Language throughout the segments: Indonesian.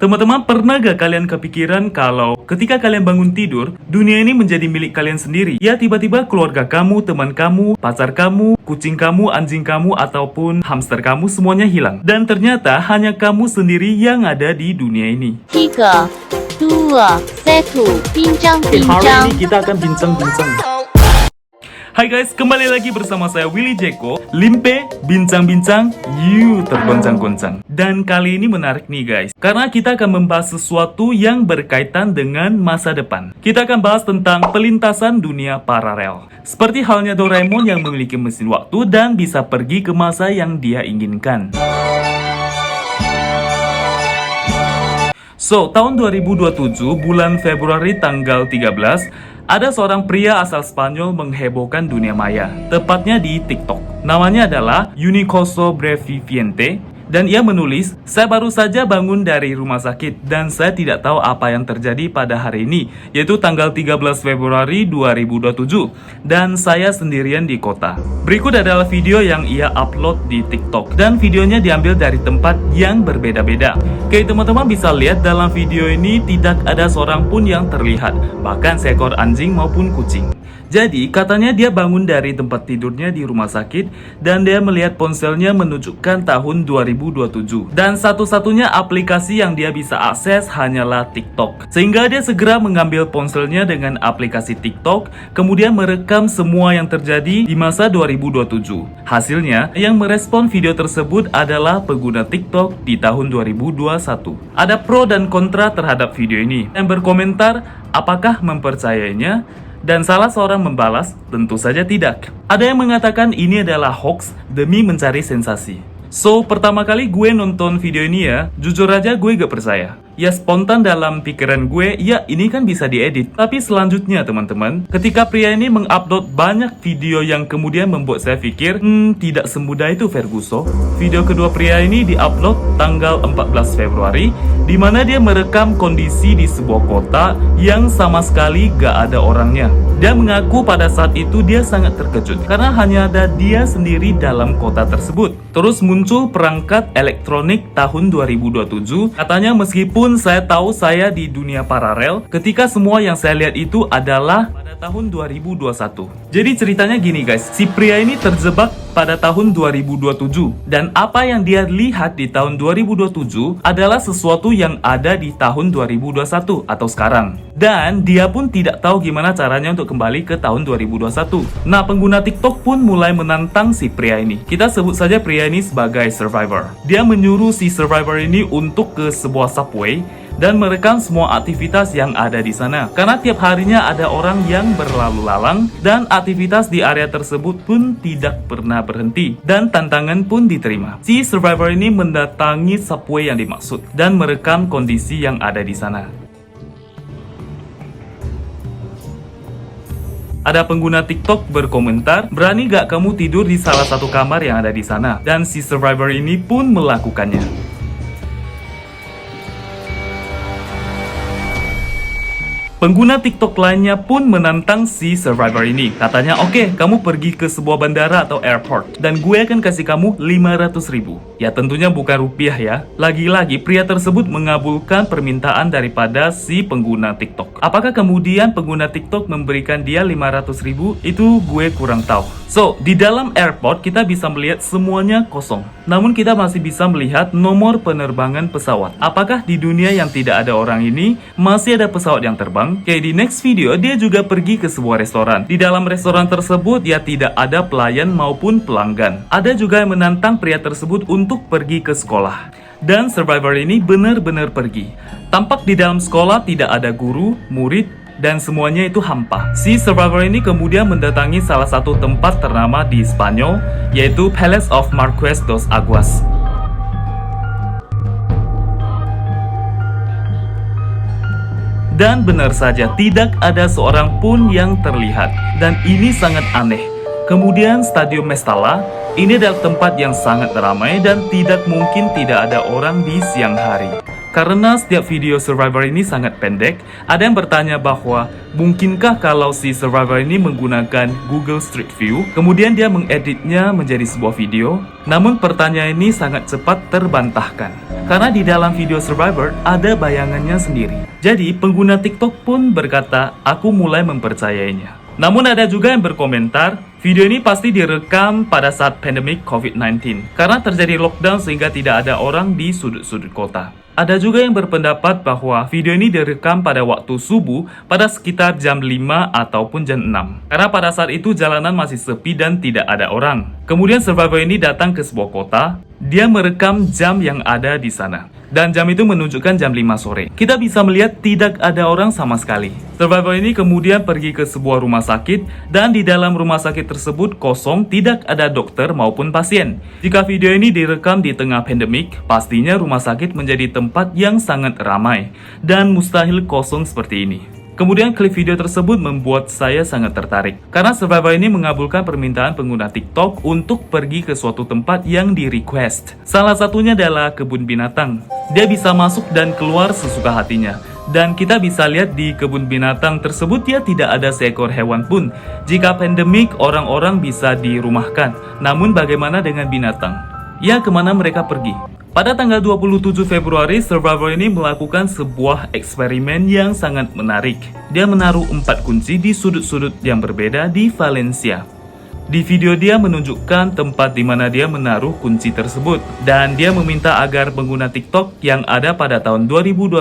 Teman-teman, pernah gak kalian kepikiran kalau ketika kalian bangun tidur, dunia ini menjadi milik kalian sendiri? Ya, tiba-tiba keluarga kamu, teman kamu, pacar kamu, kucing kamu, anjing kamu, ataupun hamster kamu semuanya hilang. Dan ternyata hanya kamu sendiri yang ada di dunia ini. 3, 2, 1, Hari bincang-bincang. ini kita akan bincang-bincang. Hai guys, kembali lagi bersama saya Willy Jeko. Limpe, bincang-bincang, you tergoncang-goncang. Dan kali ini menarik nih guys, karena kita akan membahas sesuatu yang berkaitan dengan masa depan. Kita akan bahas tentang pelintasan dunia paralel. Seperti halnya Doraemon yang memiliki mesin waktu dan bisa pergi ke masa yang dia inginkan. So, tahun 2027, bulan Februari tanggal 13, ada seorang pria asal Spanyol menghebohkan dunia maya, tepatnya di TikTok. Namanya adalah Unicoso Breviviente. Dan ia menulis, saya baru saja bangun dari rumah sakit dan saya tidak tahu apa yang terjadi pada hari ini, yaitu tanggal 13 Februari 2027. Dan saya sendirian di kota. Berikut adalah video yang ia upload di TikTok. Dan videonya diambil dari tempat yang berbeda-beda. Oke, teman-teman bisa lihat dalam video ini tidak ada seorang pun yang terlihat, bahkan seekor anjing maupun kucing. Jadi, katanya dia bangun dari tempat tidurnya di rumah sakit dan dia melihat ponselnya menunjukkan tahun 2027. Dan satu-satunya aplikasi yang dia bisa akses hanyalah TikTok. Sehingga dia segera mengambil ponselnya dengan aplikasi TikTok, kemudian merekam semua yang terjadi di masa 2027. Hasilnya, yang merespon video tersebut adalah pengguna TikTok di tahun 2021. Ada pro dan kontra terhadap video ini. Yang berkomentar, apakah mempercayainya? Dan salah seorang membalas, tentu saja tidak. Ada yang mengatakan ini adalah hoax demi mencari sensasi. So, pertama kali gue nonton video ini ya, jujur aja gue gak percaya. Ya spontan dalam pikiran gue, ya ini kan bisa diedit. Tapi selanjutnya teman-teman, ketika pria ini mengupload banyak video yang kemudian membuat saya pikir, tidak semudah itu Ferguson. Video kedua pria ini diupload tanggal 14 Februari, di mana dia merekam kondisi di sebuah kota yang sama sekali gak ada orangnya. Dia mengaku pada saat itu dia sangat terkejut karena hanya ada dia sendiri dalam kota tersebut. Terus muncul perangkat elektronik tahun 2027. Katanya meskipun saya tahu saya di dunia paralel, ketika semua yang saya lihat itu adalah pada tahun 2021. Jadi ceritanya gini guys, si pria ini terjebak pada tahun 2027. Dan apa yang dia lihat di tahun 2027 adalah sesuatu yang ada di tahun 2021 atau sekarang. Dan dia pun tidak tahu gimana caranya untuk kembali ke tahun 2021. Nah, pengguna TikTok pun mulai menantang si pria ini. Kita sebut saja pria ini sebagai survivor. Dia menyuruh si survivor ini untuk ke sebuah subway dan merekam semua aktivitas yang ada di sana. Karena tiap harinya ada orang yang berlalu lalang dan aktivitas di area tersebut pun tidak pernah berhenti. Dan tantangan pun diterima. Si survivor ini mendatangi subway yang dimaksud dan merekam kondisi yang ada di sana. Ada pengguna TikTok berkomentar, berani gak kamu tidur di salah satu kamar yang ada di sana? Dan si survivor ini pun melakukannya. Pengguna TikTok lainnya pun menantang si survivor ini. Katanya, oke, kamu pergi ke sebuah bandara atau airport dan gue akan kasih kamu 500.000. Ya tentunya bukan rupiah ya. Lagi-lagi pria tersebut mengabulkan permintaan daripada si pengguna TikTok. Apakah kemudian pengguna TikTok memberikan dia 500.000? Itu gue kurang tahu. So, di dalam airport kita bisa melihat semuanya kosong. Namun kita masih bisa melihat nomor penerbangan pesawat. Apakah di dunia yang tidak ada orang ini masih ada pesawat yang terbang? Oke, di next video dia juga pergi ke sebuah restoran. Di dalam restoran tersebut dia tidak ada pelayan maupun pelanggan. Ada juga yang menantang pria tersebut untuk pergi ke sekolah. Dan survivor ini benar-benar pergi. Tampak di dalam sekolah tidak ada guru, murid, dan semuanya itu hampa. Si survivor ini kemudian mendatangi salah satu tempat ternama di Spanyol, yaitu Palace of Marqués dos Aguas. Dan benar saja, tidak ada seorang pun yang terlihat. Dan ini sangat aneh. Kemudian Stadium Mestalla, ini adalah tempat yang sangat ramai dan tidak mungkin tidak ada orang di siang hari. Karena setiap video Survivor ini sangat pendek, ada yang bertanya bahwa mungkinkah kalau si Survivor ini menggunakan Google Street View, kemudian dia mengeditnya menjadi sebuah video? Namun pertanyaan ini sangat cepat terbantahkan. Karena di dalam video Survivor ada bayangannya sendiri. Jadi pengguna TikTok pun berkata, aku mulai mempercayainya. Namun ada juga yang berkomentar, video ini pasti direkam pada saat pandemik COVID-19 karena terjadi lockdown sehingga tidak ada orang di sudut-sudut kota. Ada juga yang berpendapat bahwa video ini direkam pada waktu subuh pada sekitar jam 5 ataupun jam 6. Karena pada saat itu jalanan masih sepi dan tidak ada orang. Kemudian Survivor ini datang ke sebuah kota, dia merekam jam yang ada di sana. Dan jam itu menunjukkan jam 5 sore. Kita bisa melihat tidak ada orang sama sekali. Survivor ini kemudian pergi ke sebuah rumah sakit dan di dalam rumah sakit tersebut kosong, tidak ada dokter maupun pasien. Jika video ini direkam di tengah pandemik, pastinya rumah sakit menjadi tempat yang sangat ramai dan mustahil kosong seperti ini. Kemudian klip video tersebut membuat saya sangat tertarik karena Survivor ini mengabulkan permintaan pengguna TikTok untuk pergi ke suatu tempat yang di-request. Salah satunya adalah kebun binatang. Dia bisa masuk dan keluar sesuka hatinya. Dan kita bisa lihat di kebun binatang tersebut dia tidak ada seekor hewan pun. Jika pandemik, orang-orang bisa dirumahkan. Namun bagaimana dengan binatang? Ya, kemana mereka pergi? Pada tanggal 27 Februari, Survivor ini melakukan sebuah eksperimen yang sangat menarik. Dia menaruh 4 kunci di sudut-sudut yang berbeda di Valencia. Di video dia menunjukkan tempat di mana dia menaruh kunci tersebut. Dan dia meminta agar pengguna TikTok yang ada pada tahun 2021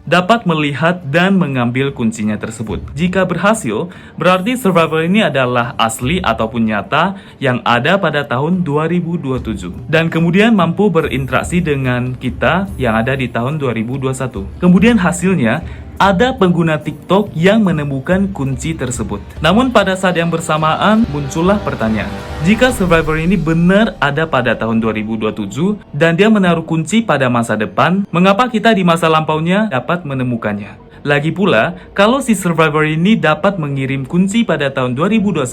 dapat melihat dan mengambil kuncinya tersebut. Jika berhasil, berarti Survivor ini adalah asli ataupun nyata yang ada pada tahun 2027. Dan kemudian mampu berinteraksi dengan kita yang ada di tahun 2021. Kemudian hasilnya, ada pengguna TikTok yang menemukan kunci tersebut. Namun pada saat yang bersamaan muncullah pertanyaan. Jika Survivor ini benar ada pada tahun 2027 dan dia menaruh kunci pada masa depan, mengapa kita di masa lampaunya dapat menemukannya? Lagi pula, kalau si Survivor ini dapat mengirim kunci pada tahun 2021,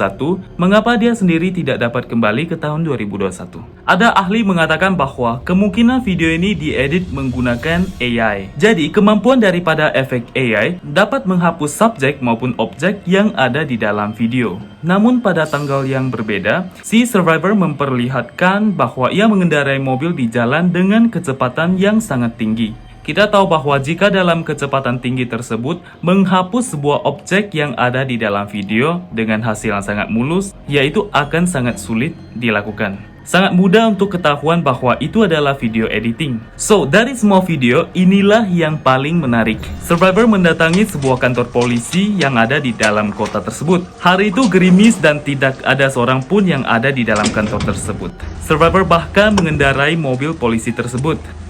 mengapa dia sendiri tidak dapat kembali ke tahun 2021? Ada ahli mengatakan bahwa kemungkinan video ini diedit menggunakan AI. Jadi, kemampuan daripada efek AI dapat menghapus subjek maupun objek yang ada di dalam video. Namun pada tanggal yang berbeda, si Survivor memperlihatkan bahwa ia mengendarai mobil di jalan dengan kecepatan yang sangat tinggi. Kita tahu bahwa jika dalam kecepatan tinggi tersebut menghapus sebuah objek yang ada di dalam video dengan hasil yang sangat mulus, yaitu akan sangat sulit dilakukan. Sangat mudah untuk ketahuan bahwa itu adalah video editing. So, dari semua video, inilah yang paling menarik. Survivor mendatangi sebuah kantor polisi yang ada di dalam kota tersebut. Hari itu gerimis dan tidak ada seorang pun yang ada di dalam kantor tersebut. Survivor bahkan mengendarai mobil polisi tersebut.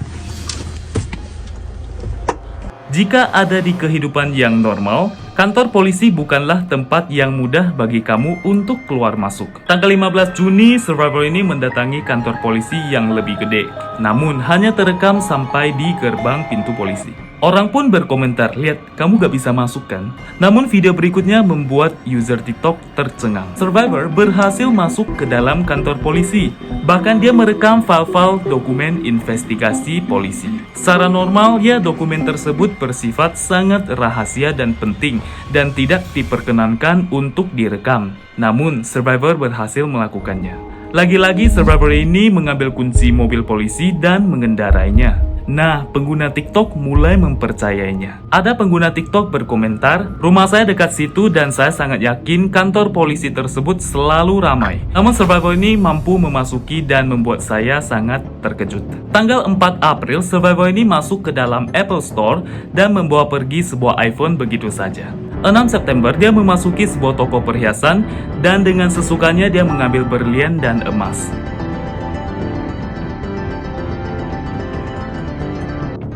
Jika ada di kehidupan yang normal, kantor polisi bukanlah tempat yang mudah bagi kamu untuk keluar masuk. Tanggal 15 Juni, Survivor ini mendatangi kantor polisi yang lebih gede. Namun, hanya terekam sampai di gerbang pintu polisi. Orang pun berkomentar, lihat, kamu gak bisa masuk kan? Namun video berikutnya membuat user TikTok tercengang. Survivor berhasil masuk ke dalam kantor polisi. Bahkan dia merekam file-file dokumen investigasi polisi. Secara normal, ya dokumen tersebut bersifat sangat rahasia dan penting dan tidak diperkenankan untuk direkam. Namun, Survivor berhasil melakukannya. Lagi-lagi Survivor ini mengambil kunci mobil polisi dan mengendarainya. Nah, pengguna TikTok mulai mempercayainya. Ada pengguna TikTok berkomentar, rumah saya dekat situ dan saya sangat yakin kantor polisi tersebut selalu ramai. Namun Survivor ini mampu memasuki dan membuat saya sangat terkejut. Tanggal 4 April, Survivor ini masuk ke dalam Apple Store dan membawa pergi sebuah iPhone begitu saja. 6 September, dia memasuki sebuah toko perhiasan dan dengan sesukanya dia mengambil berlian dan emas.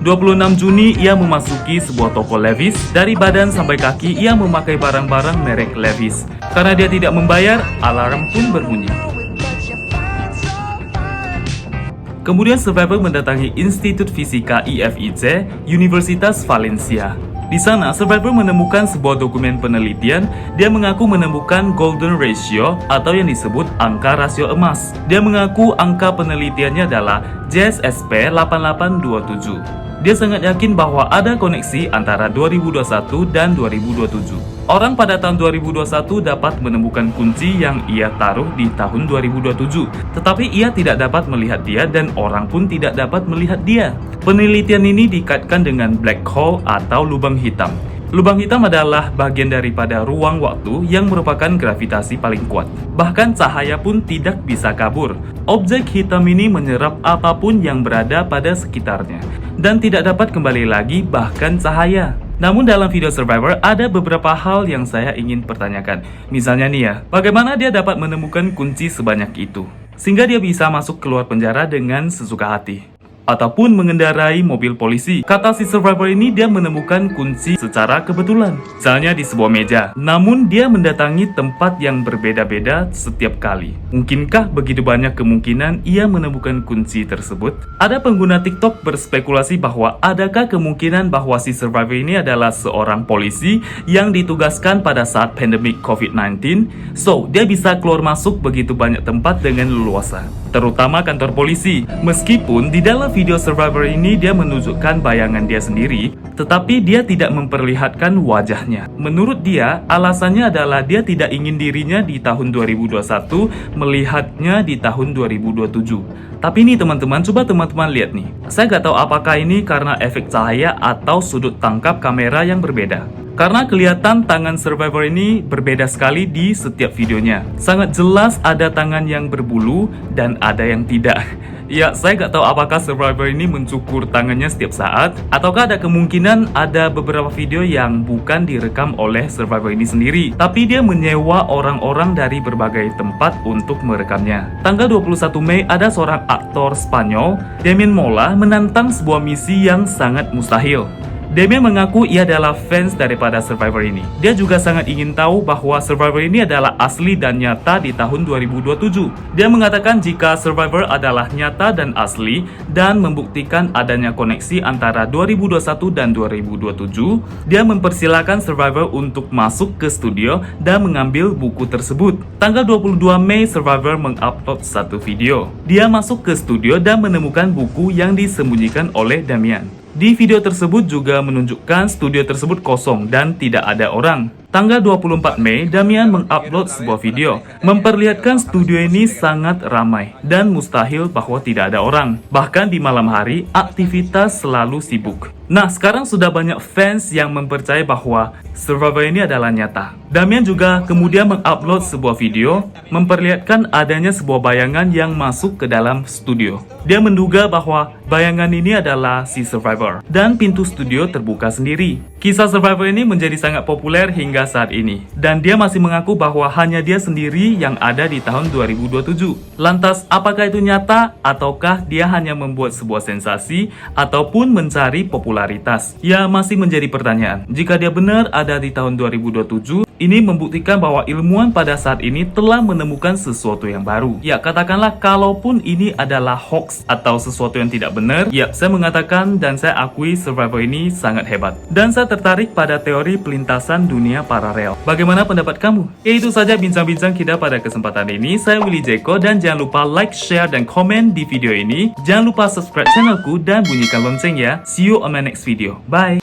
26 Juni, ia memasuki sebuah toko Levi's. Dari badan sampai kaki, ia memakai barang-barang merek Levi's. Karena dia tidak membayar, alarm pun berbunyi. Kemudian Survivor mendatangi Institut Fisika IFIC, Universitas Valencia. Di sana, Survivor menemukan sebuah dokumen penelitian. Dia mengaku menemukan golden ratio atau yang disebut angka rasio emas. Dia mengaku angka penelitiannya adalah JSSP 8827. Dia sangat yakin bahwa ada koneksi antara 2021 dan 2027. Orang pada tahun 2021 dapat menemukan kunci yang ia taruh di tahun 2027, tetapi ia tidak dapat melihat dia dan orang pun tidak dapat melihat dia. Penelitian ini dikaitkan dengan black hole atau lubang hitam. Lubang hitam adalah bagian daripada ruang waktu yang merupakan gravitasi paling kuat. Bahkan cahaya pun tidak bisa kabur. Objek hitam ini menyerap apapun yang berada pada sekitarnya dan tidak dapat kembali lagi, bahkan cahaya. Namun dalam video Survivor ada beberapa hal yang saya ingin pertanyakan. Misalnya nih ya, bagaimana dia dapat menemukan kunci sebanyak itu sehingga dia bisa masuk keluar penjara dengan sesuka hati ataupun mengendarai mobil polisi. Kata si Survivor ini, dia menemukan kunci secara kebetulan, misalnya di sebuah meja. Namun dia mendatangi tempat yang berbeda-beda setiap kali. Mungkinkah begitu banyak kemungkinan ia menemukan kunci tersebut? Ada pengguna TikTok berspekulasi bahwa adakah kemungkinan bahwa si Survivor ini adalah seorang polisi yang ditugaskan pada saat pandemik COVID-19. So, dia bisa keluar masuk begitu banyak tempat dengan leluasa, terutama kantor polisi. Meskipun di dalam video Survivor ini dia menunjukkan bayangan dia sendiri, tetapi dia tidak memperlihatkan wajahnya. Menurut dia, alasannya adalah dia tidak ingin dirinya di tahun 2021 melihatnya di tahun 2027. Tapi ini teman-teman, coba teman-teman lihat nih. Saya gak tahu apakah ini karena efek cahaya atau sudut tangkap kamera yang berbeda. Karena kelihatan tangan Survivor ini berbeda sekali di setiap videonya. Sangat jelas ada tangan yang berbulu dan ada yang tidak. Ya, saya gak tahu apakah Survivor ini mencukur tangannya setiap saat, ataukah ada kemungkinan ada beberapa video yang bukan direkam oleh Survivor ini sendiri, tapi dia menyewa orang-orang dari berbagai tempat untuk merekamnya. Tanggal 21 Mei ada seorang aktor Spanyol, Damian Mola, menantang sebuah misi yang sangat mustahil. Damian mengaku ia adalah fans daripada Survivor ini. Dia juga sangat ingin tahu bahwa Survivor ini adalah asli dan nyata di tahun 2027. Dia mengatakan jika Survivor adalah nyata dan asli dan membuktikan adanya koneksi antara 2021 dan 2027, dia mempersilahkan Survivor untuk masuk ke studio dan mengambil buku tersebut. Tanggal 22 Mei, Survivor mengupload satu video. Dia masuk ke studio dan menemukan buku yang disembunyikan oleh Damian. Di video tersebut juga menunjukkan studio tersebut kosong dan tidak ada orang. Tanggal 24 Mei, Damian mengupload sebuah video memperlihatkan studio ini sangat ramai dan mustahil bahwa tidak ada orang. Bahkan di malam hari, aktivitas selalu sibuk. Nah, sekarang sudah banyak fans yang mempercayai bahwa Survivor ini adalah nyata. Damian juga kemudian mengupload sebuah video memperlihatkan adanya sebuah bayangan yang masuk ke dalam studio. Dia menduga bahwa bayangan ini adalah si Survivor dan pintu studio terbuka sendiri. Kisah Survivor ini menjadi sangat populer hingga saat ini, dan dia masih mengaku bahwa hanya dia sendiri yang ada di tahun 2027. Lantas, apakah itu nyata ataukah dia hanya membuat sebuah sensasi ataupun mencari popularitas? Ya, masih menjadi pertanyaan. Jika dia benar ada di tahun 2027, ini membuktikan bahwa ilmuwan pada saat ini telah menemukan sesuatu yang baru. Ya, katakanlah kalaupun ini adalah hoax atau sesuatu yang tidak benar, ya, saya mengatakan dan saya akui Survivor ini sangat hebat. Dan saya tertarik pada teori pelintasan dunia paralel. Bagaimana pendapat kamu? Ya, itu saja bincang-bincang kita pada kesempatan ini. Saya Willy Jeko dan jangan lupa like, share, dan komen di video ini. Jangan lupa subscribe channelku dan bunyikan lonceng ya. See you on my next video. Bye!